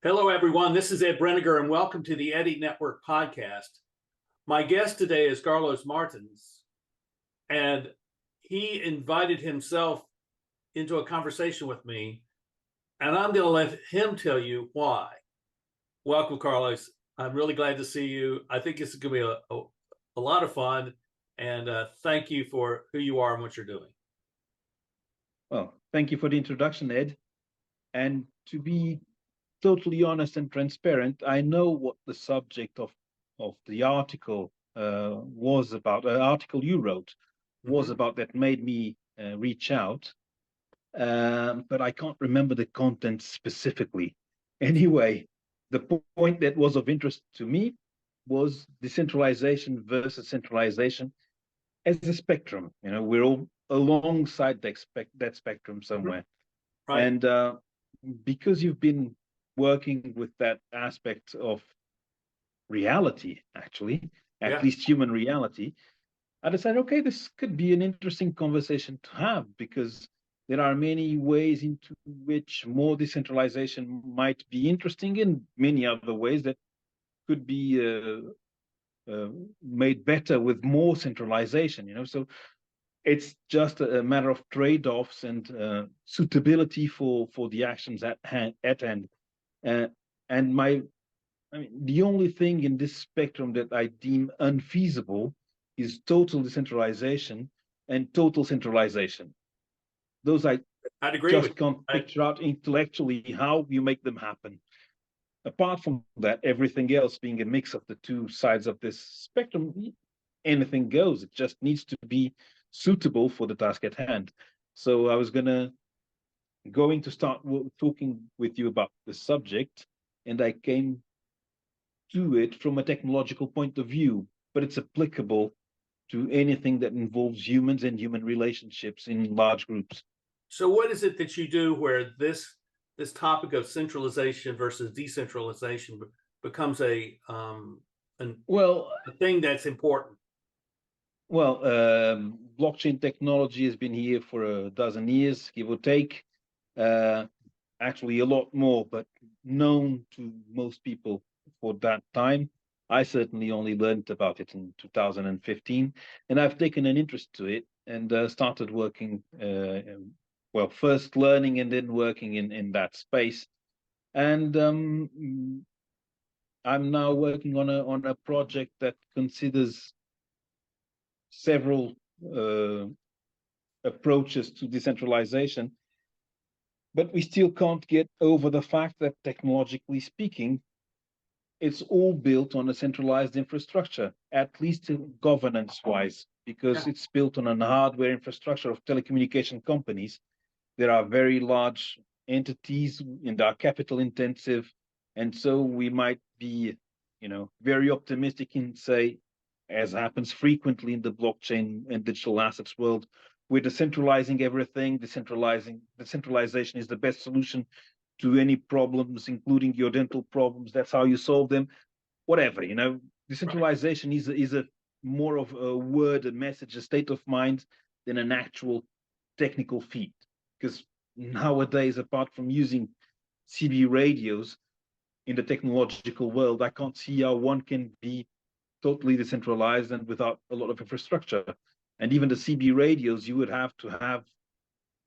Hello, everyone. This is Ed Breniger, and welcome to the Eddy Network podcast. My guest today is Carlos Martins, and he invited himself into a conversation with me, and I'm going to let him tell you why. Welcome, Carlos. I'm really glad to see you. I think it's going to be a lot of fun, and thank you for who you are and what you're doing. Well, thank you for the introduction, Ed. And to be totally honest and transparent, I know what the subject of the article was about. The article you wrote was about that made me reach out, but I can't remember the content specifically. Anyway, the point that was of interest to me was decentralization versus centralization as a spectrum. You know, we're all alongside that spectrum somewhere. Right. And because you've been working with that aspect of reality, actually, at least human reality, I decided, okay, this could be an interesting conversation to have, because there are many ways into which more decentralization might be interesting, and many other ways that could be made better with more centralization, you know. So it's just a matter of trade-offs and suitability for the actions at hand. And the only thing in this spectrum that I deem unfeasible is total decentralization and total centralization. Those I'd agree just with can't picture out intellectually how you make them happen. Apart from that, everything else being a mix of the two sides of this spectrum, anything goes. It just needs to be suitable for the task at hand. So I was going to start talking with you about the subject, and I came to it from a technological point of view, but it's applicable to anything that involves humans and human relationships in large groups. So what is it that you do where this topic of centralization versus decentralization becomes a thing that's important? Well, blockchain technology has been here for a dozen years, give or take. Actually, a lot more, but known to most people for that time. I certainly only learned about it in 2015, and I've taken an interest to it and started working, first learning and then working in that space. And I'm now working on a project that considers several approaches to decentralization, but we still can't get over the fact that, technologically speaking, it's all built on a centralized infrastructure, at least governance-wise, because it's built on a hardware infrastructure of telecommunication companies. There are very large entities and are capital intensive, and so we might be, very optimistic in, say, as happens frequently in the blockchain and digital assets world, we're decentralizing everything. Decentralization is the best solution to any problems, including your dental problems. That's how you solve them. Whatever, decentralization is a more of a word, a message, a state of mind than an actual technical feat. Because nowadays, apart from using CB radios in the technological world, I can't see how one can be totally decentralized and without a lot of infrastructure. And even the CB radios, you would have to have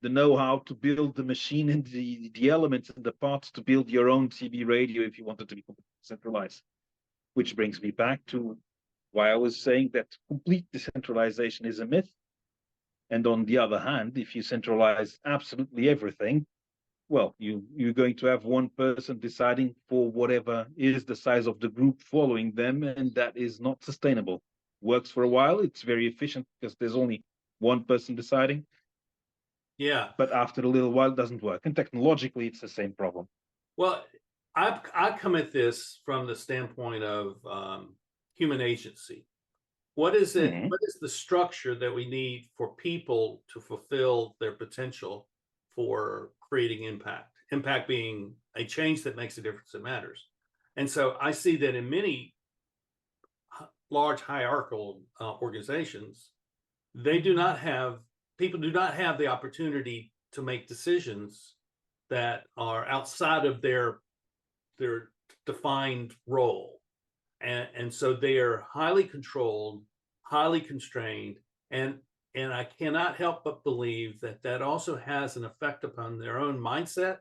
the know-how to build the machine and the elements and the parts to build your own CB radio if you wanted to be centralized. Which brings me back to why I was saying that complete decentralization is a myth. And on the other hand, if you centralize absolutely everything, well, you're going to have one person deciding for whatever is the size of the group following them, and that is not sustainable. Works for a while, it's very efficient because there's only one person deciding. Yeah. But after a little while, it doesn't work. And technologically, it's the same problem. Well, I come at this from the standpoint of human agency. What is it? What is the structure that we need for people to fulfill their potential for creating impact? Impact being a change that makes a difference that matters. And so I see that in many large hierarchical organizations, people do not have the opportunity to make decisions that are outside of their defined role. And so they are highly controlled, highly constrained, and I cannot help but believe that that also has an effect upon their own mindset,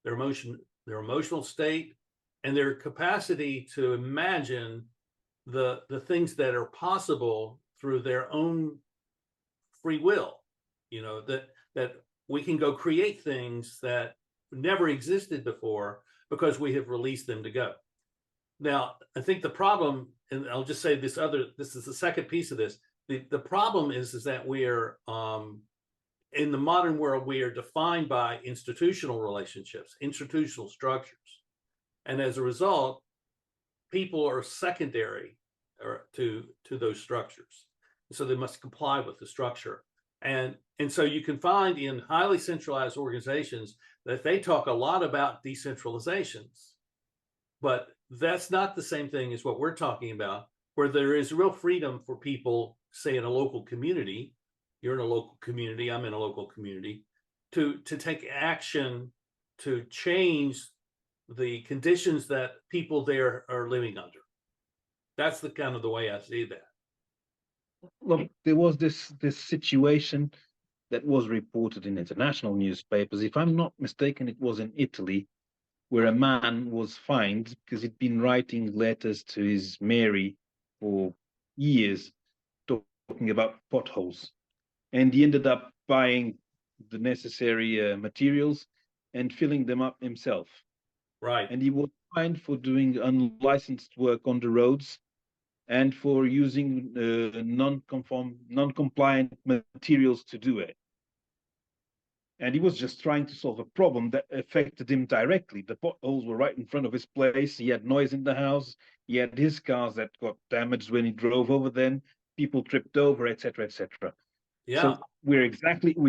their emotional state, and their capacity to imagine the things that are possible through their own free will. You know, that we can go create things that never existed before because we have released them to go. Now, I think the problem, and I'll just say this is the second piece of this. The problem is that we are in the modern world, we are defined by institutional relationships, institutional structures. And as a result, people are secondary to those structures. So they must comply with the structure. And so you can find in highly centralized organizations that they talk a lot about decentralizations, but that's not the same thing as what we're talking about, where there is real freedom for people, say in a local community, you're in a local community, I'm in a local community, to take action to change the conditions that people there are living under. That's the kind of the way I see that. Look, there was this situation that was reported in international newspapers. If I'm not mistaken, it was in Italy, where a man was fined because he'd been writing letters to his Mary for years, talking about potholes. And he ended up buying the necessary materials and filling them up himself. Right. And he was fined for doing unlicensed work on the roads and for using non-compliant materials to do it. And he was just trying to solve a problem that affected him directly. The potholes were right in front of his place. He had noise in the house. He had his cars that got damaged when he drove over them. People tripped over, etc., etc. Yeah. So we're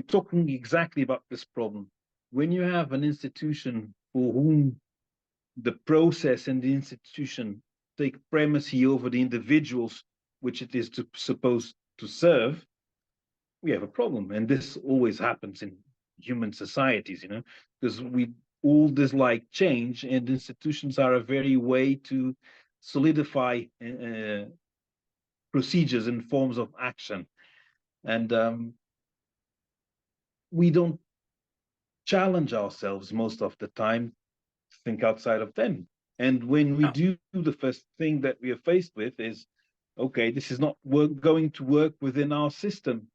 talking exactly about this problem. When you have an institution for whom the process and the institution take primacy over the individuals which it is supposed to serve, we have a problem. And this always happens in human societies, you know, because we all dislike change, and institutions are a very way to solidify procedures and forms of action. And we don't challenge ourselves most of the time to think outside of them. And when we do, the first thing that we are faced with is, okay, this is not going to work within our system.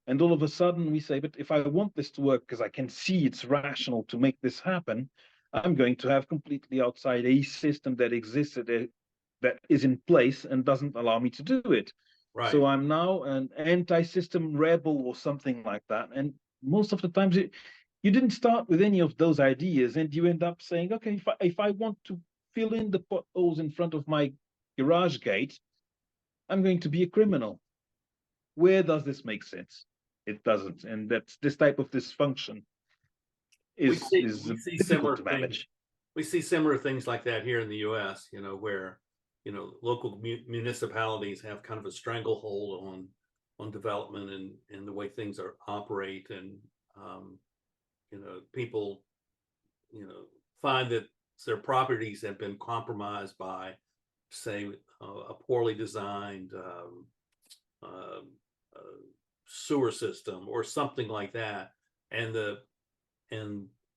And all of a sudden we say, but if I want this to work, because I can see it's rational to make this happen, I'm going to have completely outside a system that exists, that is in place and doesn't allow me to do it. Right. So I'm now an anti-system rebel or something like that. And most of the times you didn't start with any of those ideas, and you end up saying, okay, if I want to fill in the potholes in front of my garage gate, I'm going to be a criminal. Where does this make sense? It doesn't. And that's this type of dysfunction is difficult to manage. We see similar things like that here in the US, you know, where, you know, local municipalities have kind of a stranglehold on development and the way things operate. And, you know, people, you know, find that their properties have been compromised by, say, a poorly designed sewer system or something like that, and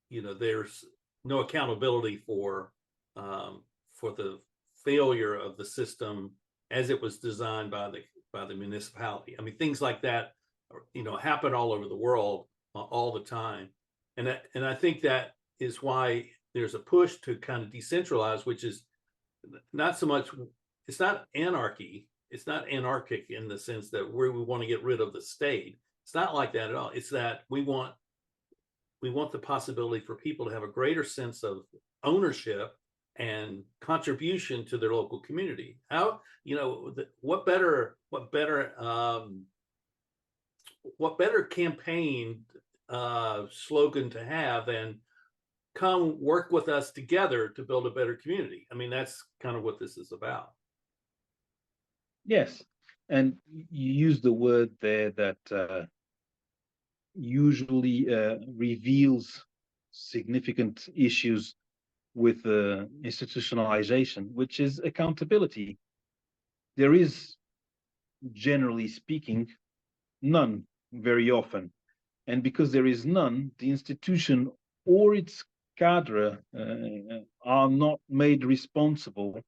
you know, there's no accountability for the failure of the system as it was designed by the municipality. I mean, things like that, you know, happen all over the world all the time, and I think that is why there's a push to kind of decentralize, which is not so much, it's not anarchy. It's not anarchic in the sense that we want to get rid of the state. It's not like that at all. It's that we want the possibility for people to have a greater sense of ownership and contribution to their local community. How, you know, what better campaign slogan to have than come work with us together to build a better community? I mean, that's kind of what this is about. Yes, and you use the word there that usually reveals significant issues with institutionalization, which is accountability. There is, generally speaking, none very often. And because there is none, the institution or its cadre are not made responsible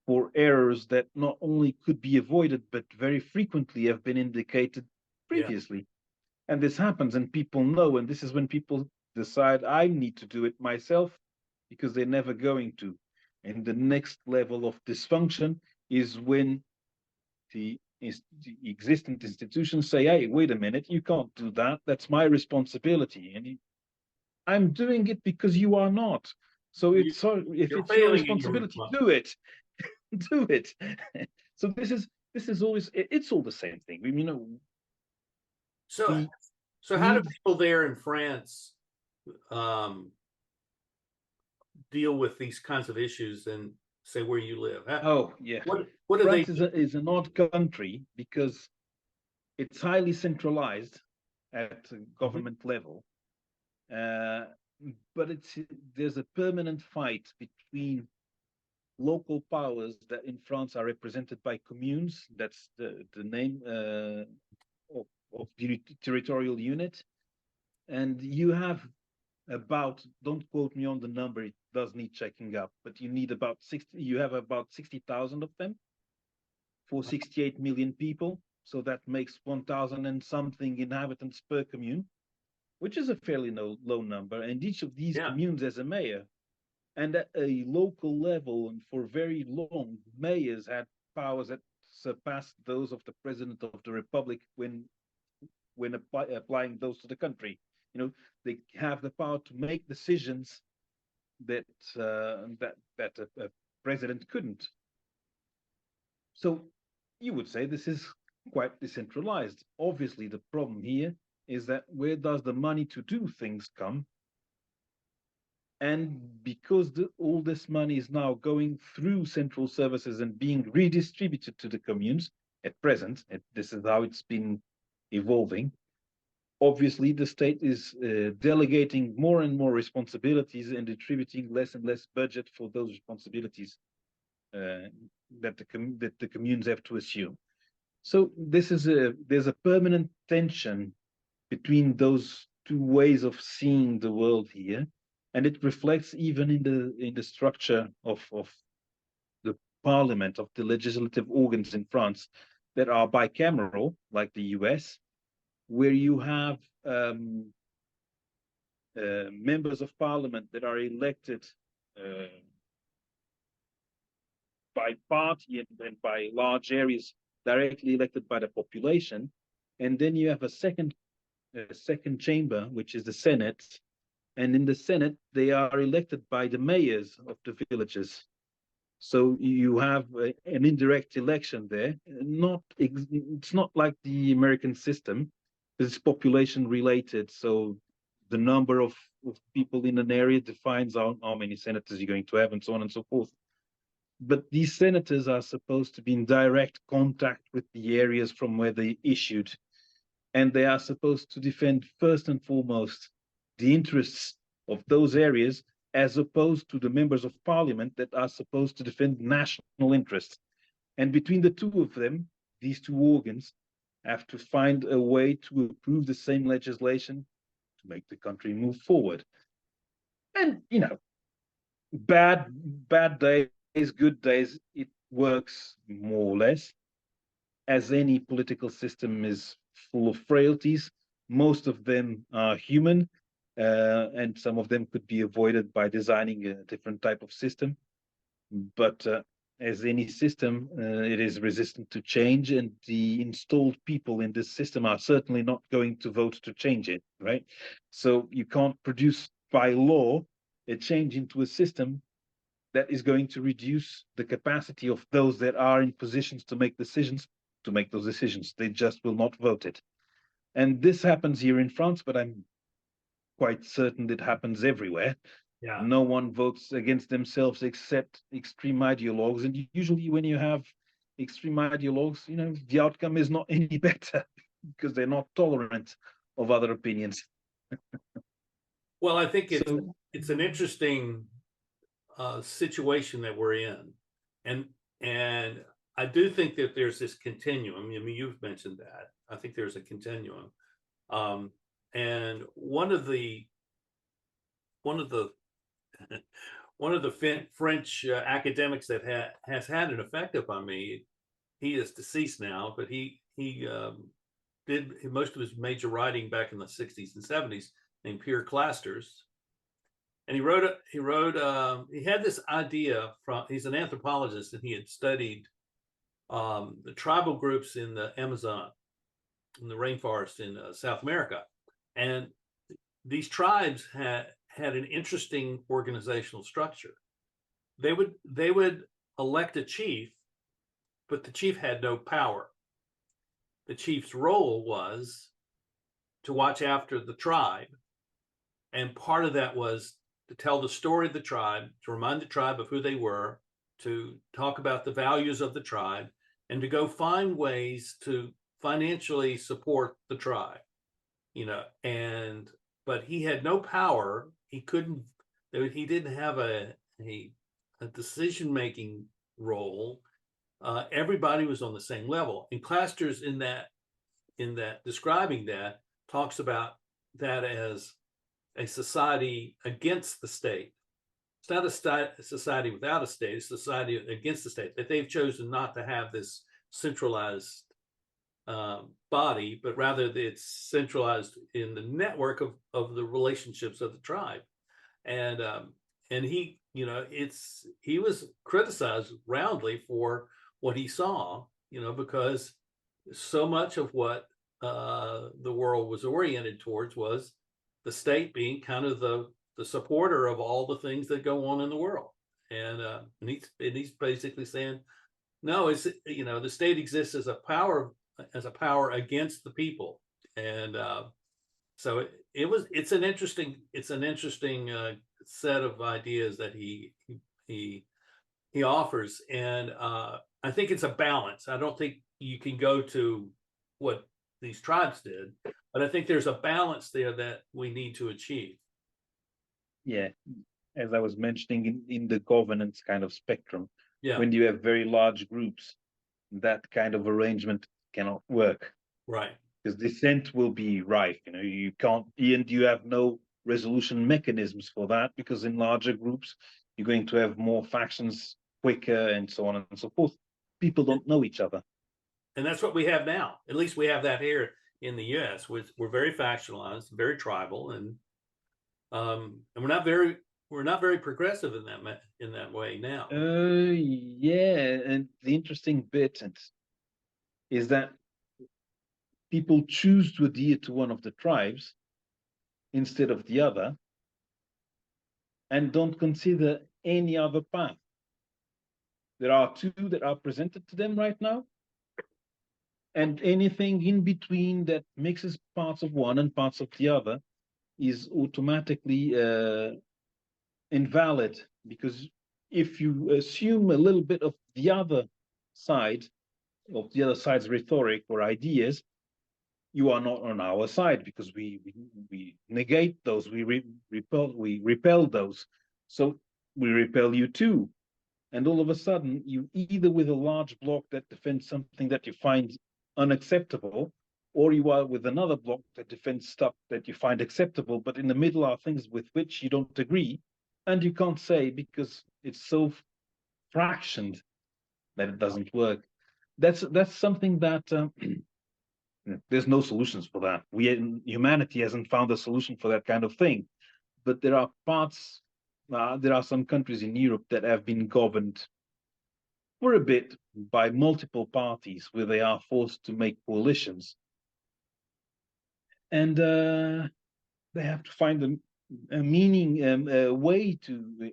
for errors that not only could be avoided, but very frequently have been indicated Yeah. previously. And this happens, and people know, and this is when people decide, I need to do it myself, because they're never going to. And the next level of dysfunction is when the existent institutions say, hey, wait a minute, you can't do that. That's my responsibility. And I'm doing it because you are not. So You, if you're it's your failing in your responsibility, do it. Do it. So this is always, it's all the same thing. so We so how do need. people there in France um, deal with these kinds of issues and say where you live? Oh yeah, What do they France do? is an odd country because it's highly centralized at Mhm. government level, uh, but there's a permanent fight between local powers that in France are represented by communes. That's the name of the territorial unit, and you have about, don't quote me on the number, it does need checking up, but you have about 60,000 of them for 68 million people. So that makes 1,000 and something inhabitants per commune, which is a fairly low number. And each of these Yeah. communes has a mayor. And at a local level, and for very long, mayors had powers that surpassed those of the president of the republic when applying those to the country. They have the power to make decisions that a president couldn't. So you would say this is quite decentralized. Obviously, the problem here is that where does the money to do things come? And because all this money is now going through central services and being redistributed to the communes at present, this is how it's been evolving. Obviously, the state is delegating more and more responsibilities and attributing less and less budget for those responsibilities uh, that the communes have to assume. So there's a permanent tension between those two ways of seeing the world here, and it reflects even in the structure of the parliament, of the legislative organs in France that are bicameral, like the US, where you have members of parliament that are elected uh, by party and by large areas directly elected by the population. And then you have a second chamber, which is the Senate. And in the Senate, they are elected by the mayors of the villages. So you have an indirect election there. It's not like the American system, because it's population related. So the number of people in an area defines how many senators you're going to have, and so on and so forth. But these senators are supposed to be in direct contact with the areas from where they issued, and they are supposed to defend first and foremost the interests of those areas, as opposed to the members of parliament that are supposed to defend national interests. And between the two of them, these two organs have to find a way to approve the same legislation to make the country move forward. And bad days, good days, it works more or less. As any political system is full of frailties, most of them are human, and some of them could be avoided by designing a different type of system. But as any system, it is resistant to change, and the installed people in this system are certainly not going to vote to change it, right? So you can't produce by law a change into a system that is going to reduce the capacity of those that are in positions to make decisions to make those decisions. They just will not vote it. And this happens here in France, but I'm quite certain it happens everywhere. Yeah. No one votes against themselves except extreme ideologues. And usually when you have extreme ideologues, the outcome is not any better because they're not tolerant of other opinions. Well, I think So it's an interesting situation that we're in, and and I do think that there's this continuum. I mean, you've mentioned that. I think there's a continuum, and one of the one of the one of the French academics that has had an effect upon me. He is deceased now, but he did most of his major writing back in the 60s and 70s, named Pierre Clasters. And he had this idea from, he's an anthropologist, and he had studied the tribal groups in the Amazon, in the rainforest in South America. And these tribes had an interesting organizational structure. They would elect a chief, but the chief had no power. The chief's role was to watch after the tribe. And part of that was to tell the story of the tribe, to remind the tribe of who they were, to talk about the values of the tribe, and to go find ways to financially support the tribe, but he had no power. He didn't have a decision-making role. Everybody was on the same level. And Clasters in that describing that talks about that as a society against the state. It's not a society without a state, it's a society against the state, that they've chosen not to have this centralized body, but rather it's centralized in the network of the relationships of the tribe. And he, he was criticized roundly for what he saw, because so much of what the world was oriented towards was the state being kind of the supporter of all the things that go on in the world. And he's basically saying, no, it's, the state exists as a power against the people. And so it's an interesting set of ideas that he offers. And I think it's a balance. I don't think you can go to what these tribes did, but I think there's a balance there that we need to achieve. Yeah, as I was mentioning in the governance kind of spectrum, yeah, when you have very large groups, that kind of arrangement cannot work. Right. Because dissent will be rife. You can't, and you have no resolution mechanisms for that, because in larger groups, you're going to have more factions quicker and so on and so forth. People don't know each other. And that's what we have now. At least we have that here in the US. We're very factionalized, very tribal, and we're not very progressive in that way now. Yeah, and the interesting bit is that people choose to adhere to one of the tribes instead of the other, and don't consider any other path. There are two that are presented to them right now, and anything in between that mixes parts of one and parts of the other is automatically invalid, because if you assume a little bit of the other side's rhetoric or ideas, you are not on our side, because we negate those, we repel those, so we repel you too. And all of a sudden, you either with a large bloc that defends something that you find unacceptable, or you are with another bloc that defends stuff that you find acceptable, but in the middle are things with which you don't agree, and you can't say, because it's so fractioned, that it doesn't work. That's something that there's no solutions for that. Humanity hasn't found a solution for that kind of thing. But there are there are some countries in Europe that have been governed for a bit by multiple parties, where they are forced to make coalitions. And they have to find a meaning, a way to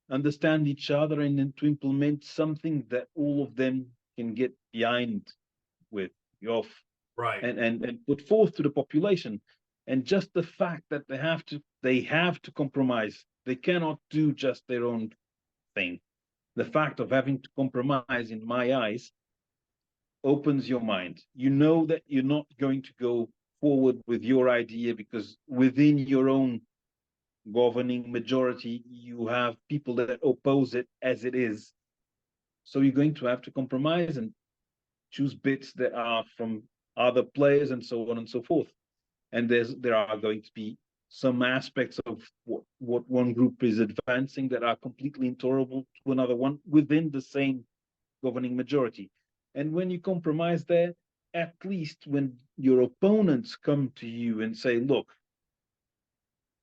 understand each other, and then to implement something that all of them can get behind with, right, and put forth to the population. And just the fact that they have to compromise, they cannot do just their own thing. The fact of having to compromise, in my eyes, opens your mind. You know that you're not going to go forward with your idea, because within your own governing majority, you have people that oppose it as it is. So you're going to have to compromise and choose bits that are from other players and so on and so forth. And there are going to be some aspects of what one group is advancing that are completely intolerable to another one within the same governing majority. And when you compromise there, at least when your opponents come to you and say, look,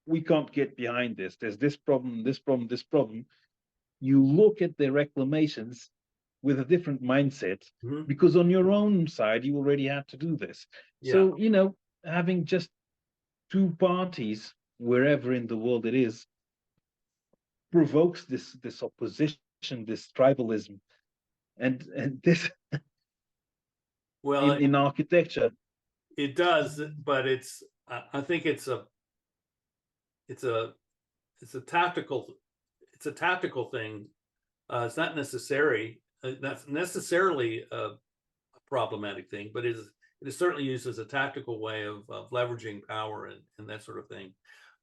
we can't get behind this, there's this problem, this problem, this problem, you look at their reclamations with a different mindset, because on your own side, you already had to do this. Yeah. So, you know, having just two parties, wherever in the world it is, provokes this opposition, this tribalism, and this well in architecture. it does, but I think it's a tactical thing. It's not necessary. That's necessarily a problematic thing, but it is certainly used as a tactical way of leveraging power and that sort of thing.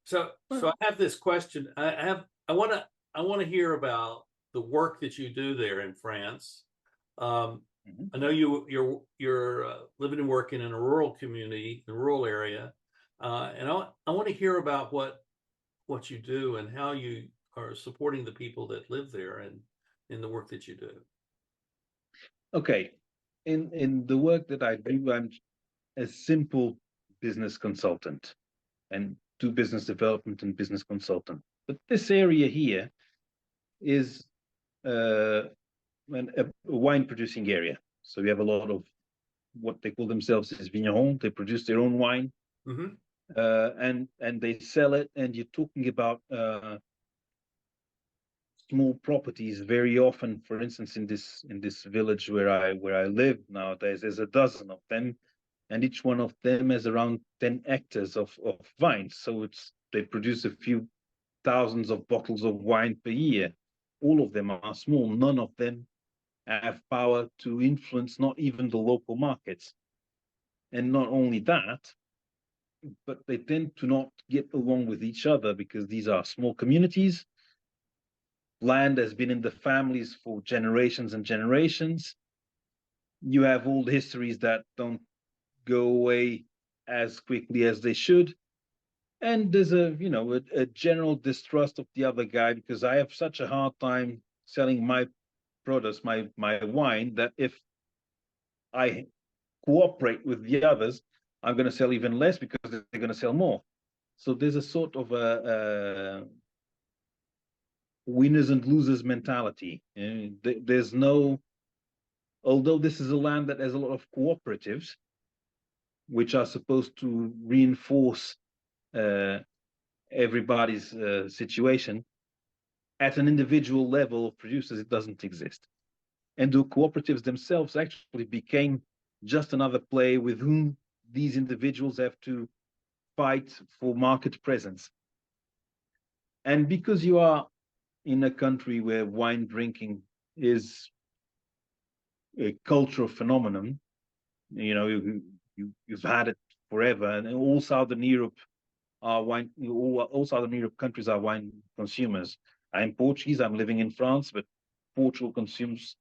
So I have this question. I want to hear about the work that you do there in France. I know you're living and working in a rural community, in a rural area, and I want to hear about what you do and how you are supporting the people that live there and in the work that you do. Okay, in the work that I do, I'm a simple business consultant and do business development and business consultant. But this area here is a wine producing area. So we have a lot of what they call themselves is vignerons. They produce their own wine, and they sell it. And you're talking about small properties very often. For instance, in this village where I live nowadays, there's a dozen of them, and each one of them has around 10 hectares of vines. So they produce a few thousands of bottles of wine per year. All of them are small. None of them have power to influence not even the local markets. And not only that, but they tend to not get along with each other because these are small communities. Land has been in the families for generations and generations. You have old histories that don't go away as quickly as they should. And there's a general distrust of the other guy, because I have such a hard time selling my products, my wine, that if I cooperate with the others, I'm going to sell even less because they're going to sell more. So there's a sort of a winners and losers mentality. There's no, although this is a land that has a lot of cooperatives, which are supposed to reinforce everybody's situation, at an individual level of producers, it doesn't exist. And the cooperatives themselves actually became just another play with whom these individuals have to fight for market presence. And because you are in a country where wine drinking is a cultural phenomenon, you've had it forever, and all Southern Europe are wine. All Southern Europe countries are wine consumers. I'm Portuguese. I'm living in France, but Portugal consumes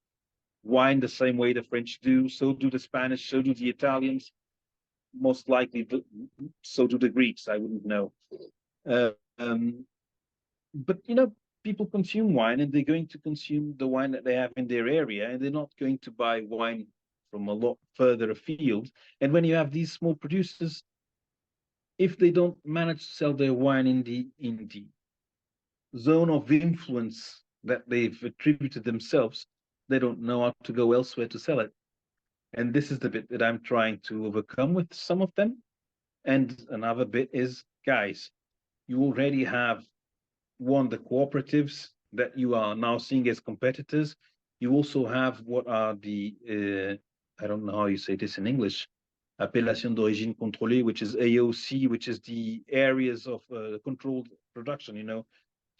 wine the same way the French do. So do the Spanish. So do the Italians. Most likely, so do the Greeks. I wouldn't know. But people consume wine, and they're going to consume the wine that they have in their area, and they're not going to buy wine from a lot further afield. And when you have these small producers, if they don't manage to sell their wine in the zone of influence that they've attributed themselves, they don't know how to go elsewhere to sell it. And this is the bit that I'm trying to overcome with some of them. And another bit is, guys, you already have the cooperatives that you are now seeing as competitors. You also have what are the, I don't know how you say this in English, appellation d'origine contrôlée, which is AOC, which is the areas of controlled production.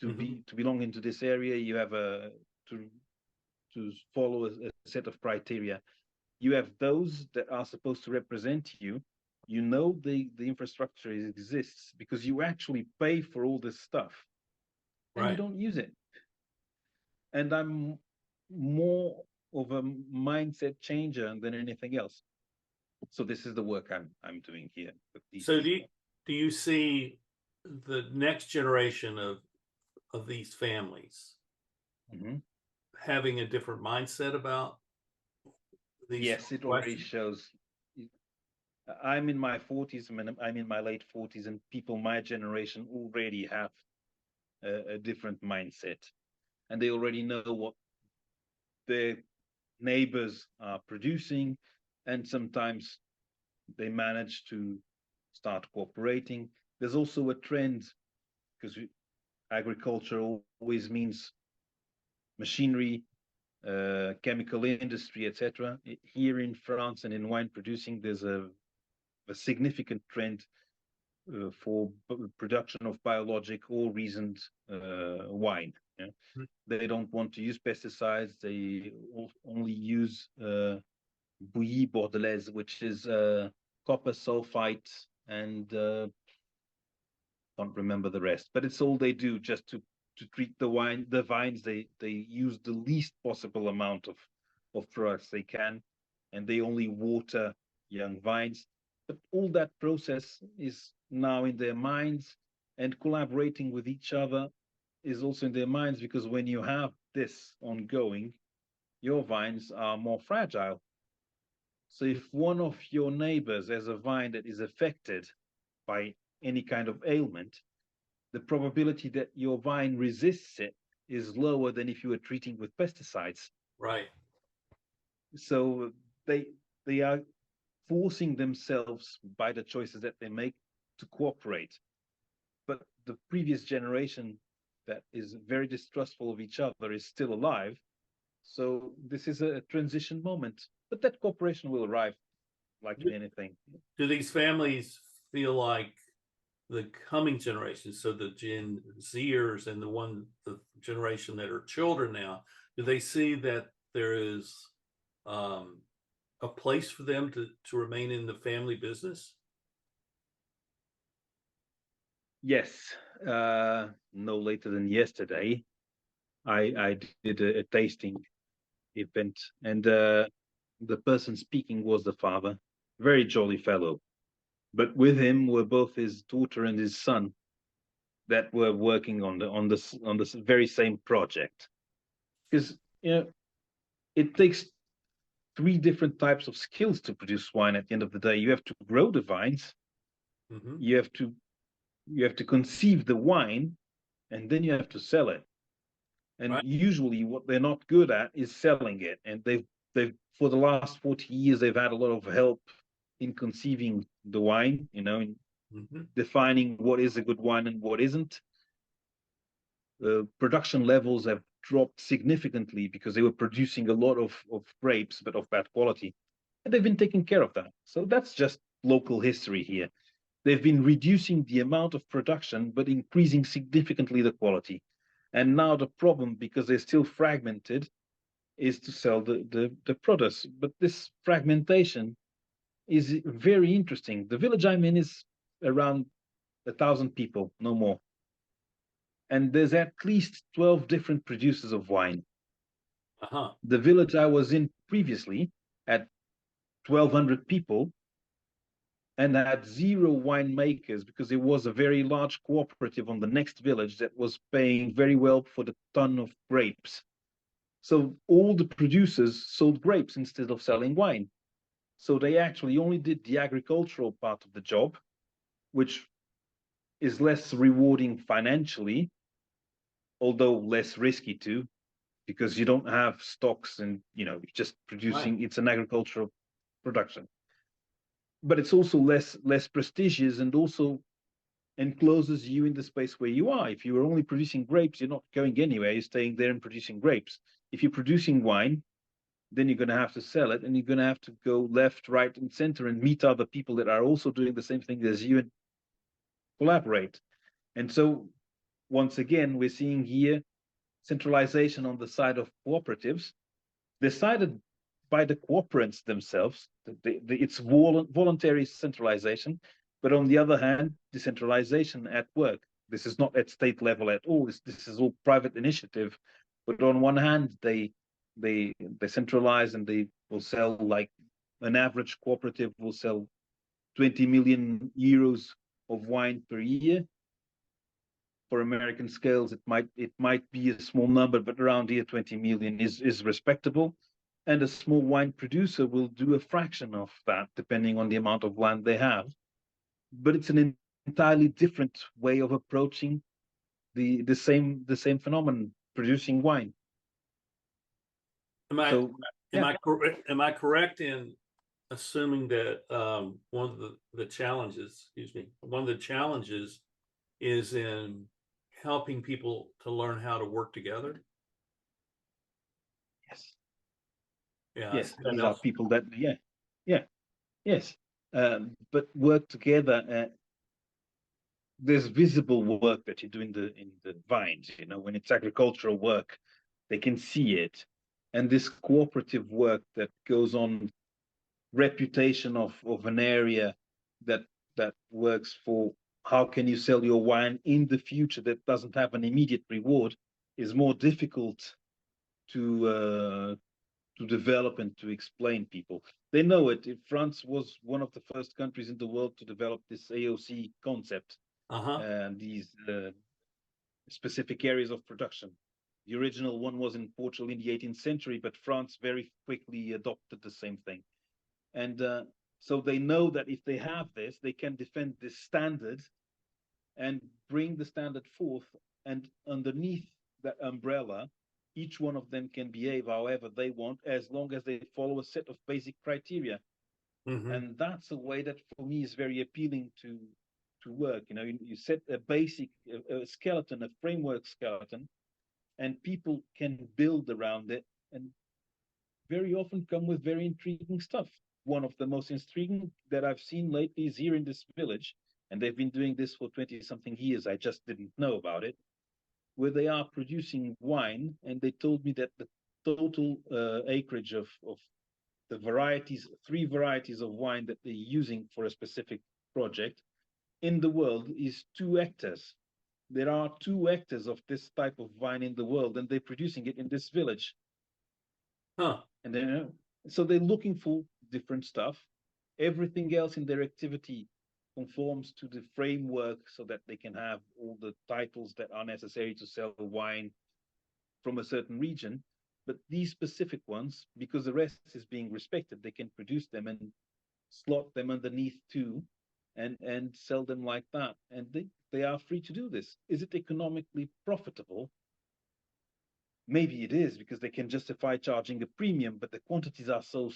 To belong into this area, you have to follow a set of criteria. You have those that are supposed to represent you, You know the infrastructure exists because you actually pay for all this stuff and you Right. don't use it. And I'm more of a mindset changer than anything else. So this is the work I'm doing here with these So people. do you see the next generation of these families having a different mindset about these Yes, it already questions? shows. I'm in my 40s, I'm in my late 40s, and people my generation already have a different mindset. And they already know what their neighbors are producing. And sometimes they manage to start cooperating. There's also a trend because agriculture always means machinery, chemical industry, etc. Here in France and in wine producing, there's a significant trend for production of biologic or reasoned wine. Yeah? Mhm. They don't want to use pesticides. They only use bouillie bordelaise, which is copper sulfite and don't remember the rest. But it's all they do just to treat the vines. They use the least possible amount of products they can, and they only water young vines. But all that process is now in their minds, and collaborating with each other is also in their minds because when you have this ongoing, your vines are more fragile. So if one of your neighbors has a vine that is affected by any kind of ailment, the probability that your vine resists it is lower than if you were treating with pesticides. Right. So they they are forcing themselves by the choices that they make to cooperate. But the previous generation that is very distrustful of each other is still alive. So this is a transition moment. But that cooperation will arrive like in Do, anything. do these families feel like the coming generation, so the Gen Zers and the generation that are children now, do they see that there is um, a place for them to remain in the family business? Yes, no later than yesterday, I did a tasting event, and the person speaking was the father, very jolly fellow. But with him were both his daughter and his son that were working on this very same project. Because it takes three different types of skills to produce wine. At the end of the day, you have to grow the vines, Mm-hmm. you have to conceive the wine, and then you have to sell it. And Right. usually, what they're not good at is selling it. And they've for the last 40 years they've had a lot of help in conceiving the wine, in Mm-hmm. defining what is a good wine and what isn't. Production levels have dropped significantly because they were producing a lot of grapes, but of bad quality. And they've been taking care of that. So that's just local history here. They've been reducing the amount of production, but increasing significantly the quality. And now the problem, because they're still fragmented, is to sell the products. But this fragmentation is very interesting. The village I'm in is around 1,000 people, no more. And there's at least 12 different producers of wine. Uh-huh. The village I was in previously had 1,200 people and had zero winemakers because there was a very large cooperative on the next village that was paying very well for the ton of grapes. So all the producers sold grapes instead of selling wine. So they actually only did the agricultural part of the job, which is less rewarding financially, although less risky too, because you don't have stocks and just Right. producing. It's an agricultural production, but it's also less prestigious and also encloses you in the space where you are. If you are only producing grapes, you're not going anywhere. You're staying there and producing grapes. If you're producing wine, then you're going to have to sell it, and you're going to have to go left, right, and center and meet other people that are also doing the same thing as you and collaborate. And so, once again, we're seeing here centralization on the side of cooperatives. The side of by the cooperants themselves. It's voluntary centralization, but on the other hand, decentralization at work. This is not at state level at all. This is all private initiative. But on one hand, they centralize and they will sell, like an average cooperative will sell 20 million euros of wine per year. For American scales, it might be a small number, but around here 20 million is respectable. And a small wine producer will do a fraction of that, depending on the amount of land they have. But it's an entirely different way of approaching the same phenomenon, producing wine. Am I correct in assuming that one of the challenges, one of the challenges is in helping people to learn how to work together? Yes. Yeah. Yes, these are people that, yes. But work together. There's visible work that you do in the vines. When it's agricultural work, they can see it, and this cooperative work that goes on, reputation of an area that works for how can you sell your wine in the future that doesn't have an immediate reward, is more difficult to develop and to explain people. They know it. France was one of the first countries in the world to develop this AOC concept, and these specific areas of production. The original one was in Portugal in the 18th century, but France very quickly adopted the same thing. And so they know that if they have this, they can defend this standard and bring the standard forth. And underneath that umbrella, each one of them can behave however they want, as long as they follow a set of basic criteria. And that's a way that for me is very appealing to work. You set a basic a skeleton, a framework skeleton, and people can build around it, and very often come with very intriguing stuff. One of the most intriguing that I've seen lately is here in this village, and they've been doing this for 20-something years. I just didn't know about it, where they are producing wine, and they told me that the total acreage of the varieties, 3 varieties of wine that they're using for a specific project in the world is 2 hectares. There are 2 hectares of this type of vine in the world, and they're producing it in this village. And then, so they're looking for different stuff. Everything else in their activity conforms to the framework so that they can have all the titles that are necessary to sell the wine from a certain region. But these specific ones, because the rest is being respected, they can produce them and slot them underneath too, and sell them like that. And they are free to do this. Is it economically profitable? Maybe it is, because they can justify charging a premium, but the quantities are so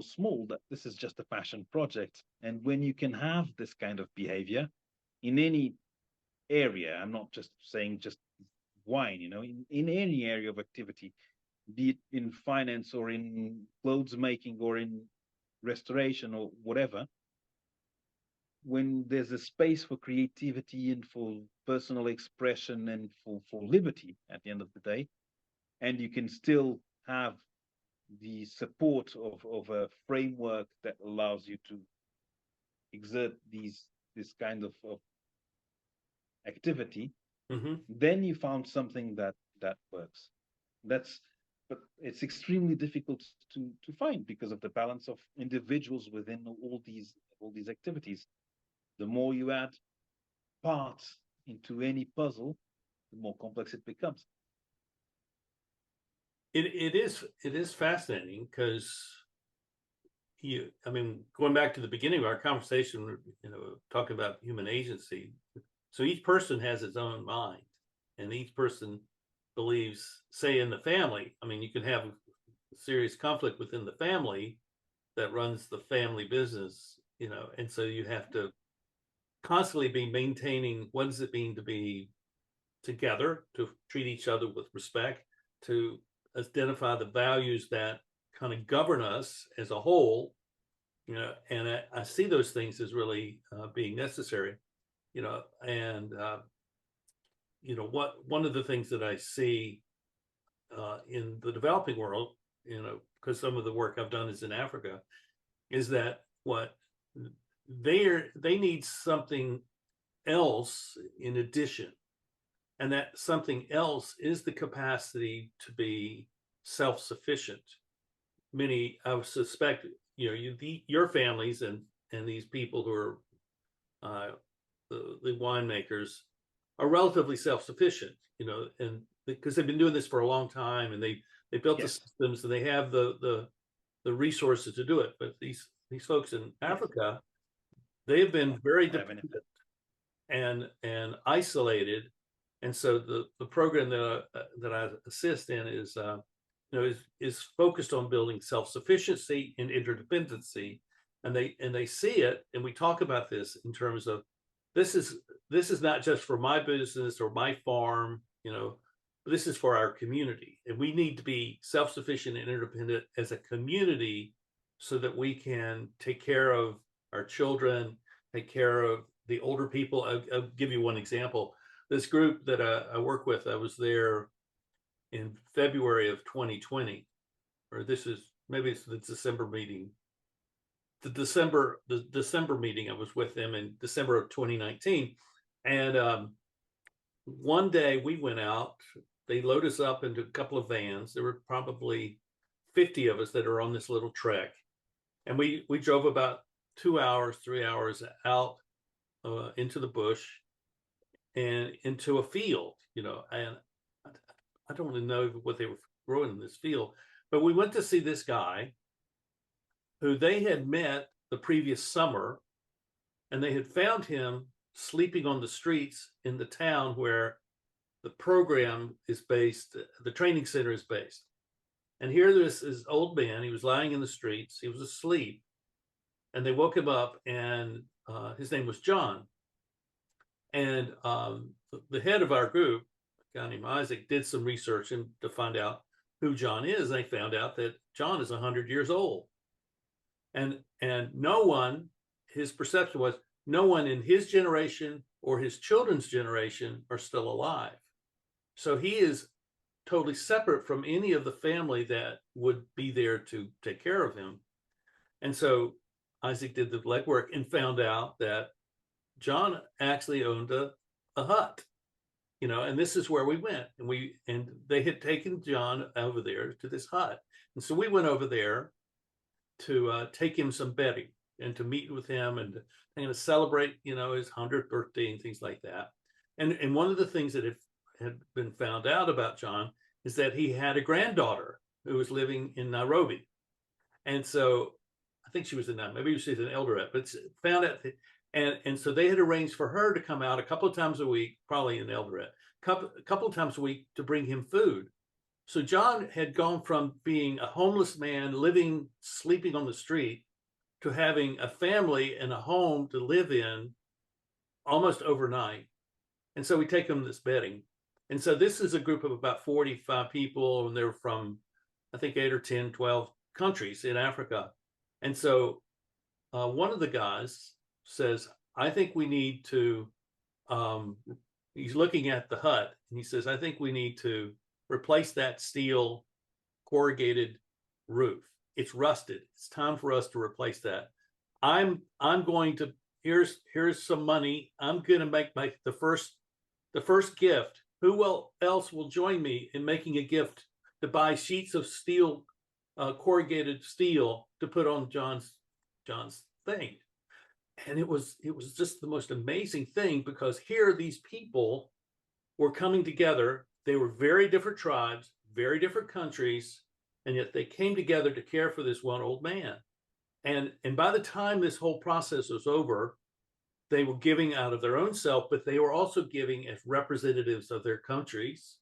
small that this is just a passion project. And when you can have this kind of behavior in any area, I'm not just saying just wine, in any area of activity, be it in finance or in clothes making or in restoration or whatever, when there's a space for creativity and for personal expression and for liberty at the end of the day, and you can still have the support of a framework that allows you to exert this kind of activity, then you found something that works. But it's extremely difficult to find because of the balance of individuals within all these activities. The more you add parts into any puzzle, the more complex it becomes. It is fascinating because going back to the beginning of our conversation, talking about human agency. So each person has its own mind, and each person believes, say in the family, you can have a serious conflict within the family that runs the family business, and so you have to constantly be maintaining what does it mean to be together, to treat each other with respect, to identify the values that kind of govern us as a whole, and I see those things as really being necessary, and one of the things that I see in the developing world, because some of the work I've done is in Africa, is that what they need something else in addition, and that something else is the capacity to be self-sufficient. Many, I would suspect, your families and these people who are the winemakers are relatively self-sufficient, and because they've been doing this for a long time, and they built the systems, and they have the resources to do it. But these folks in Africa, they have been very dependent and isolated, and so the program that I assist in is is focused on building self-sufficiency and interdependency, and they see it, and we talk about this in terms of this is not just for my business or my farm, this is for our community, and we need to be self-sufficient and interdependent as a community so that we can take care of our children, take care of the older people. I'll give you one example. This group that I work with, I was there in February of 2020, or maybe it's the December meeting. The December meeting, I was with them in December of 2019. And one day we went out, they load us up into a couple of vans. There were probably 50 of us that are on this little trek. And we drove about 2 hours, 3 hours out into the bush and into a field, and I don't really know what they were growing in this field, but we went to see this guy who they had met the previous summer, and they had found him sleeping on the streets in the town where the program is based, the training center is based. And here this old man, he was lying in the streets, he was asleep, and they woke him up, and his name was John. And the head of our group, a guy named Isaac, did some research to find out who John is. And they found out that John is 100 years old. And no one, his perception was, no one in his generation or his children's generation are still alive. So he is totally separate from any of the family that would be there to take care of him. And so Isaac did the legwork and found out that John actually owned a hut, and this is where we went, and they had taken John over there to this hut. And so we went over there to take him some bedding and to meet with him and to celebrate, his 100th birthday and things like that. And one of the things that had been found out about John is that he had a granddaughter who was living in Nairobi. And so I think she was maybe she was an elderette, but found out that, and so they had arranged for her to come out a couple of times a week, probably an elderette, a couple of times a week to bring him food. So John had gone from being a homeless man sleeping on the street, to having a family and a home to live in almost overnight. And so we take him this bedding. And so this is a group of about 45 people, and they're from, I think, 8 or 10, 12 countries in Africa. And so one of the guys says, I think we need to, he's looking at the hut, and he says, I think we need to replace that steel corrugated roof. It's rusted. It's time for us to replace that. I'm going to, here's some money. I'm going to make the first gift. Who else will join me in making a gift to buy sheets of steel, corrugated steel, to put on John's thing? And it was just the most amazing thing, because here these people were coming together. They were very different tribes, very different countries, and yet they came together to care for this one old man. And by the time this whole process was over, they were giving out of their own self, but they were also giving as representatives of their countries.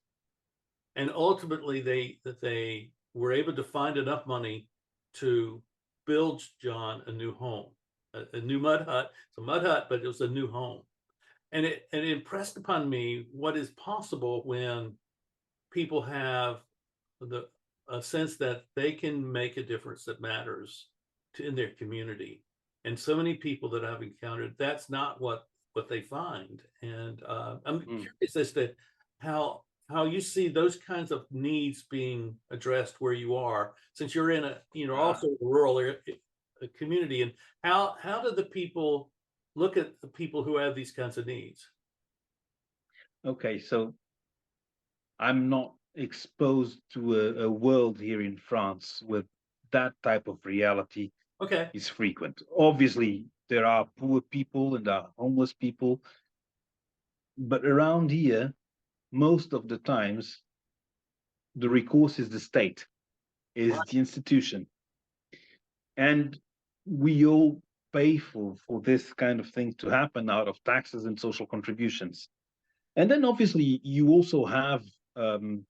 And ultimately, they were able to find enough money to build John a new home, a new mud hut. It's a mud hut, but it was a new home. And it impressed upon me what is possible when people have a sense that they can make a difference that matters in their community. And so many people that I've encountered, that's not what they find. And I'm curious as to how how you see those kinds of needs being addressed where you are, since you're in a, you know, also a rural area, a community, and how do the people look at the people who have these kinds of needs? Okay, so I'm not exposed to a world here in France where that type of reality Okay. is frequent. Obviously, there are poor people and there are homeless people, but around here, most of the times, the recourse is the state, is the institution. And we all pay for this kind of thing to happen out of taxes and social contributions. And then obviously um,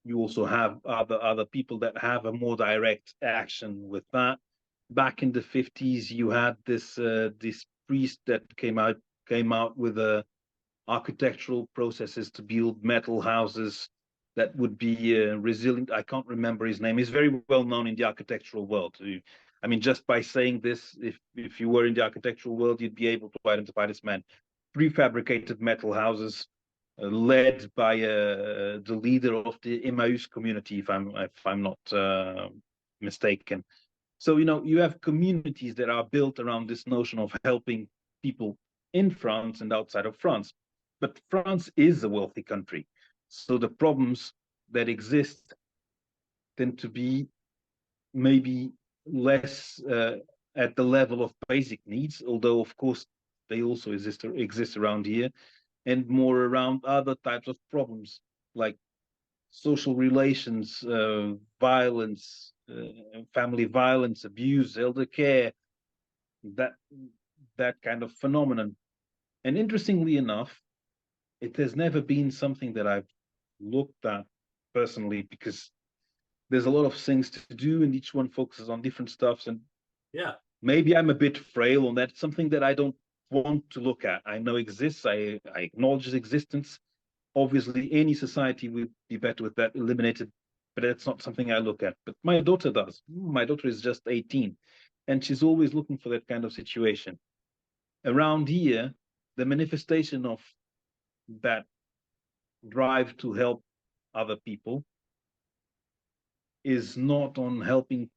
you also have other people that have a more direct action with that. Back in the 50s, you had this priest that came out with architectural processes to build metal houses that would be resilient. I can't remember his name. He's very well known in the architectural world. I mean, just by saying this, if you were in the architectural world, you'd be able to identify this man. Prefabricated metal houses, led by the leader of the Emmaus community, if I'm not mistaken. So you have communities that are built around this notion of helping people in France and outside of France. But France is a wealthy country, so the problems that exist tend to be maybe less at the level of basic needs, although of course they also exist around here, and more around other types of problems like social relations, violence, family violence, abuse, elder care, that that kind of phenomenon. And interestingly enough, it has never been something that I've looked at personally, because there's a lot of things to do and each one focuses on different stuffs, and Yeah. maybe I'm a bit frail on that. It's something that I don't want to look at. I know exists, I acknowledge its existence. Obviously any society would be better with that eliminated, but that's not something I look at. But my daughter does. My daughter is just 18 and she's always looking for that kind of situation. Around here, the manifestation of that drive to help other people is not on helping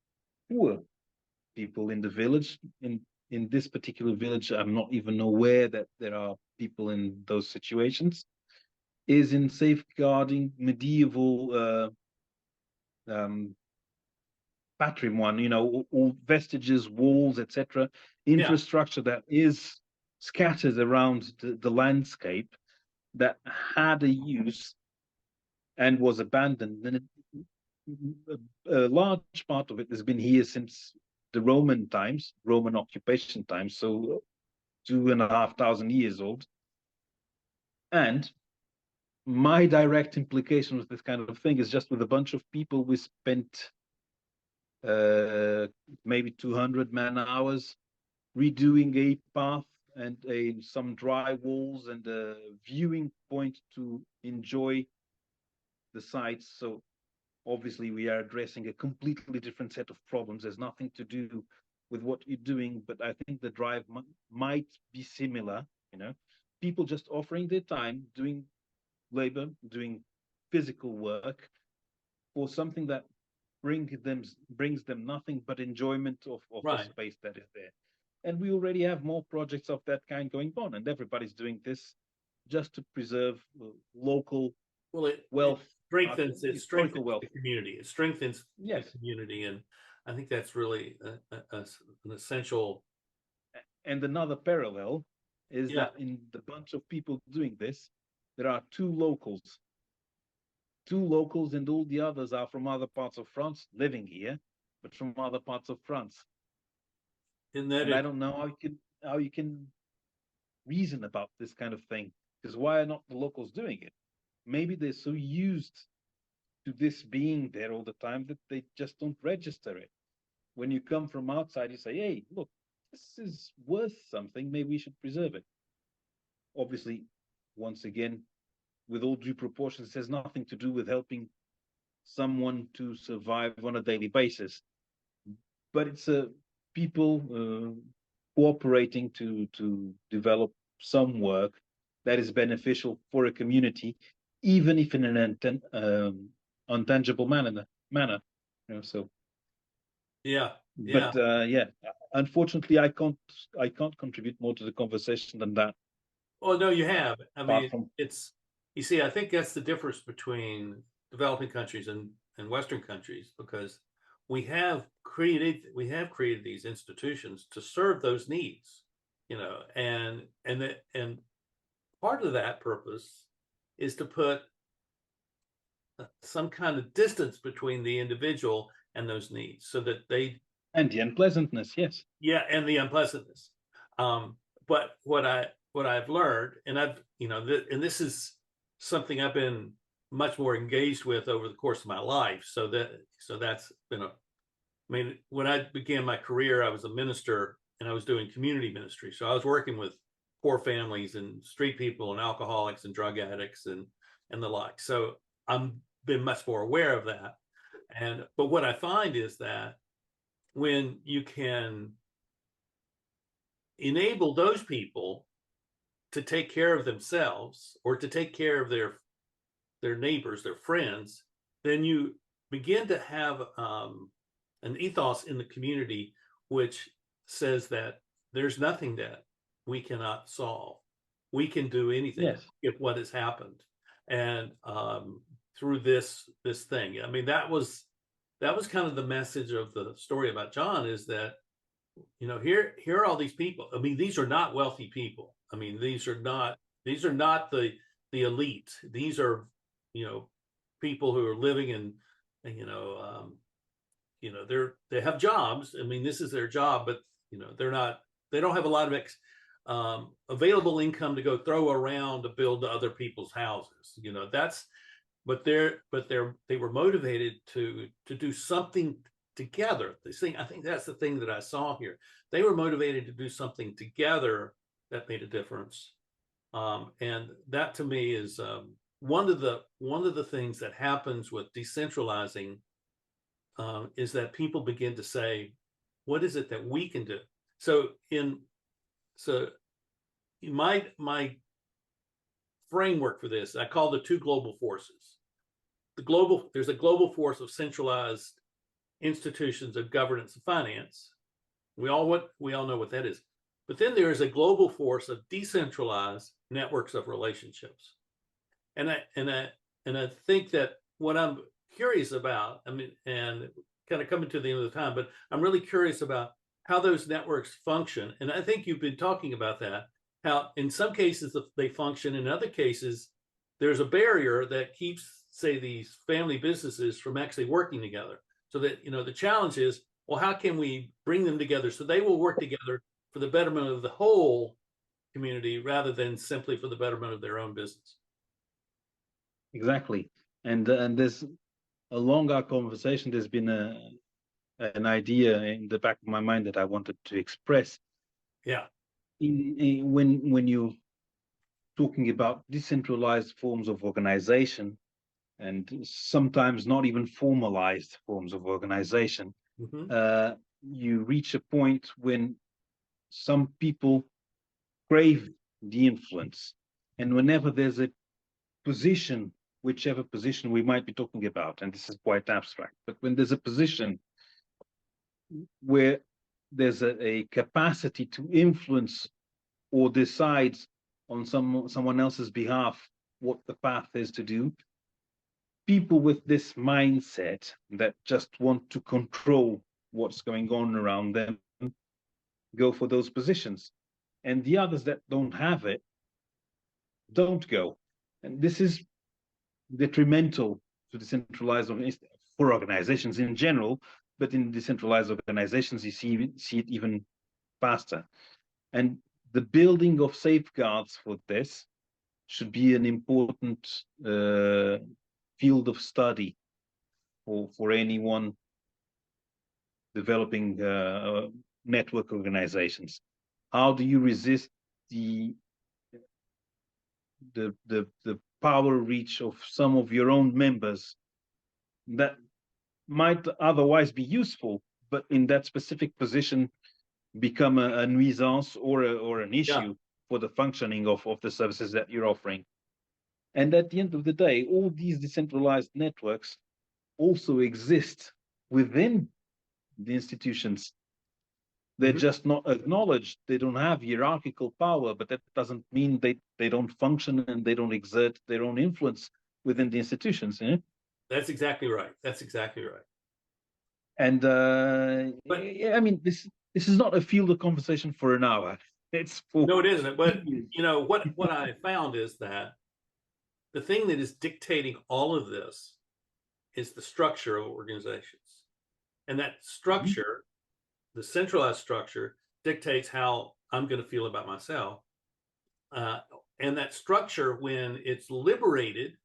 poor people in the village. In this particular village, I'm not even aware that there are people in those situations. Is in safeguarding medieval patrimony, all vestiges, walls, etc., Yeah. infrastructure that is scattered around the landscape that had a use and was abandoned. And a large part of it has been here since the Roman times, Roman occupation times, so 2,500 years old. And my direct implication with this kind of thing is just with a bunch of people, we spent maybe 200 man hours redoing a path and some dry walls and a viewing point to enjoy the sites. So obviously we are addressing a completely different set of problems. There's nothing to do with what you're doing, but I think the drive might be similar. People just offering their time, doing labor, doing physical work for something that brings them nothing but enjoyment of the Right. space that is there. And we already have more projects of that kind going on, and everybody's doing this just to preserve local Well, it wealth, strengthens historical wealth. the community. It strengthens Yes, the community, and I think that's really an essential. and another parallel is Yeah. that in the bunch of people doing this, there are two locals, and all the others are from other parts of France living here, but from other parts of France. In that And I it, don't know how you can reason about this kind of thing, because why are not the locals doing it? Maybe they're so used to this being there all the time that they just don't register it. When you come from outside, you say, hey, look, this is worth something, maybe we should preserve it. Obviously, once again, with all due proportions, it has nothing to do with helping someone to survive on a daily basis, but it's a people cooperating to develop some work that is beneficial for a community, even if in an untangible manner. So Yeah. but yeah, unfortunately I can't contribute more to the conversation than that. Well, no, you have. I Apart mean, from it's, you see, I think that's the difference between developing countries and Western countries, because we have created these institutions to serve those needs, and part of that purpose is to put some kind of distance between the individual and those needs, so that they, and the unpleasantness, yes. yeah, and the unpleasantness. But what I've learned, and and this is something I've been much more engaged with over the course of my life. So that's been I mean, when I began my career, I was a minister and I was doing community ministry. So I was working with poor families and street people and alcoholics and drug addicts and the like. So I'm been much more aware of that. But what I find is that when you can enable those people to take care of themselves, or to take care of their neighbors, their friends, then you begin to have an ethos in the community which says that there's nothing that we cannot solve. We can do anything, Yes, if what has happened, and through this thing. I mean, that was kind of the message of the story about John, is that, here are all these people. I mean, these are not wealthy people. I mean, these are not the elite. These are, people who are living in, they have jobs. I mean, this is their job, but they don't have a lot of available income to go throw around to build other people's houses. But they were motivated to do something together. I think that's the thing that I saw here. They were motivated to do something together that made a difference. And that, to me, is one of the things that happens with decentralizing, is that people begin to say, what is it that we can do? So my framework for this, I call the two global forces. There's a global force of centralized institutions of governance and finance. We all know what that is. But then there is a global force of decentralized networks of relationships. And I think that what I'm curious about, I mean, and kind of coming to the end of the time, but I'm really curious about how those networks function. And I think you've been talking about that, how in some cases they function, in other cases there's a barrier that keeps, say, these family businesses from actually working together. So that, the challenge is, well, how can we bring them together so they will work together for the betterment of the whole community, rather than simply for the betterment of their own business? exactly. And there's, along our conversation, there's been an idea in the back of my mind that I wanted to express. Yeah. When you're talking about decentralized forms of organization, and sometimes not even formalized forms of organization, Mm-hmm. you reach a point when some people crave the influence. And whenever there's a position, whichever position we might be talking about, and this is quite abstract, but when there's a position where there's a capacity to influence or decide on someone else's behalf what the path is to do, people with this mindset that just want to control what's going on around them go for those positions, and the others that don't have it don't go. And this is detrimental to decentralized for organizations in general, but in decentralized organizations you see it even faster. And the building of safeguards for this should be an important field of study for anyone developing network organizations. How do you resist the power reach of some of your own members that might otherwise be useful, but in that specific position become a nuisance or an Yeah. issue for the functioning of the services that you're offering? And at the end of the day, all these decentralized networks also exist within the institutions. They're just not acknowledged. They don't have hierarchical power, but that doesn't mean they don't function and they don't exert their own influence within the institutions. Yeah? That's exactly right. That's exactly right. And But I mean, this is not a field of conversation for an hour. It's for no, it isn't. But you know what I found is that the thing that is dictating all of this is the structure of organizations, and that structure, the centralized structure, dictates how I'm going to feel about myself. And that structure, when it's liberated,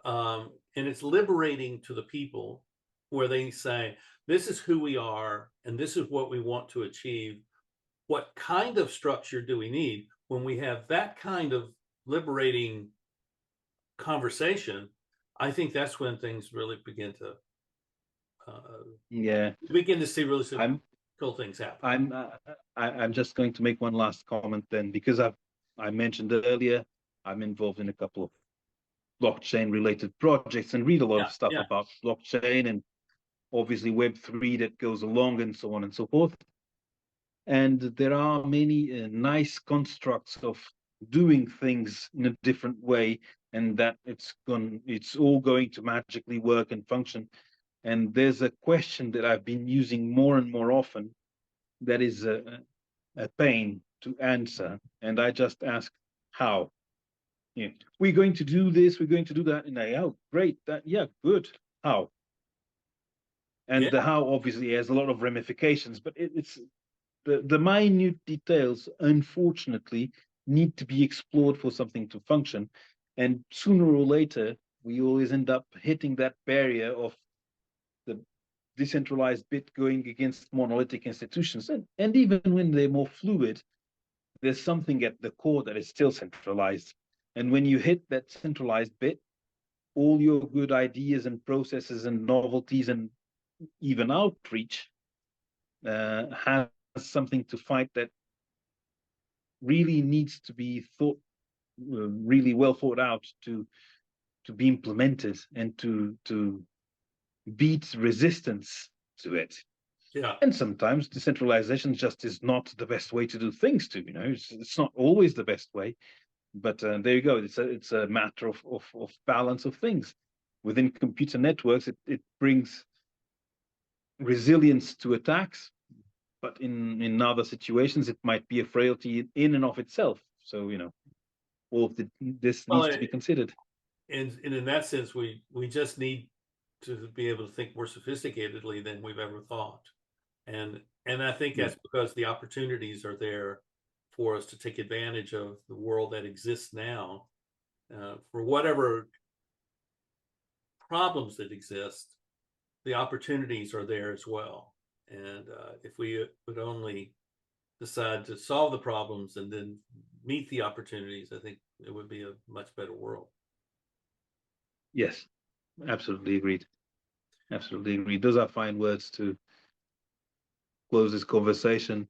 and it's liberating to the people, where they say, this is who we are, and this is what we want to achieve. What kind of structure do we need? When we have that kind of liberating conversation, I think that's when things really begin to begin to see really cool things happen. I'm just going to make one last comment then, because I mentioned earlier, I'm involved in a couple of blockchain related projects and read a lot of stuff about blockchain and obviously Web3 that goes along and so on and so forth. And there are many nice constructs of doing things in a different way, and that it's all going to magically work and function. And there's a question that I've been using more and more often that is a pain to answer. And I just ask, how? Yeah, we're going to do this, we're going to do that. And oh, great, good. How? And the how obviously has a lot of ramifications, but it's the minute details, unfortunately, need to be explored for something to function. And sooner or later, we always end up hitting that barrier of the decentralized bit going against monolithic institutions. And even when they're more fluid, there's something at the core that is still centralized. And when you hit that centralized bit, all your good ideas and processes and novelties and even outreach has something to fight that really needs to be really well thought out to be implemented and to beat resistance to it. Yeah. And sometimes decentralization just is not the best way to do things. It's not always the best way, but there you go. It's a matter of balance of things. Within computer networks, it brings resilience to attacks, but in other situations, it might be a frailty in and of itself. So, all of this needs to be considered. And in that sense, we just need to be able to think more sophisticatedly than we've ever thought. And I think that's because the opportunities are there for us to take advantage of the world that exists now, for whatever problems that exist. The opportunities are there as well. And if we would only decide to solve the problems and then meet the opportunities, I think it would be a much better world. Yes, absolutely agreed. Absolutely agreed. Those are fine words to close this conversation,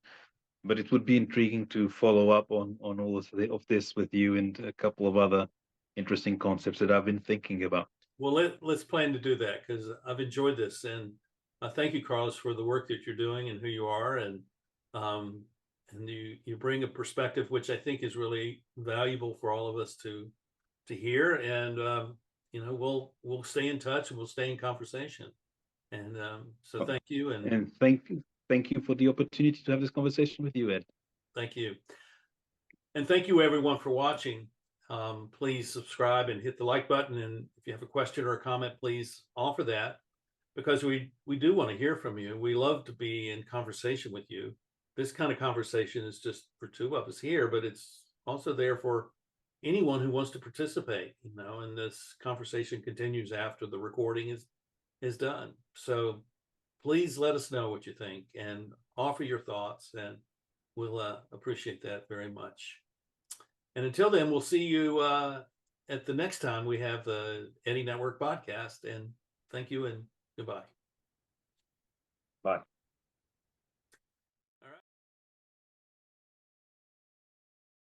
but it would be intriguing to follow up on all of this with you and a couple of other interesting concepts that I've been thinking about. Well, let's plan to do that, because I've enjoyed this. And thank you, Carlos, for the work that you're doing and who you are. And you bring a perspective which I think is really valuable for all of us to hear. And we'll stay in touch and we'll stay in conversation. And so thank you. And thank you for the opportunity to have this conversation with you, Ed. Thank you. And thank you, everyone, for watching. Please subscribe and hit the like button. And if you have a question or a comment, please offer that, because we do want to hear from you. We love to be in conversation with you. This kind of conversation is just for two of us here, but it's also there for anyone who wants to participate, and this conversation continues after the recording is done. So please let us know what you think and offer your thoughts, and we'll appreciate that very much. And until then, we'll see you at the next time we have the Eddy Network podcast. And thank you and goodbye. Bye.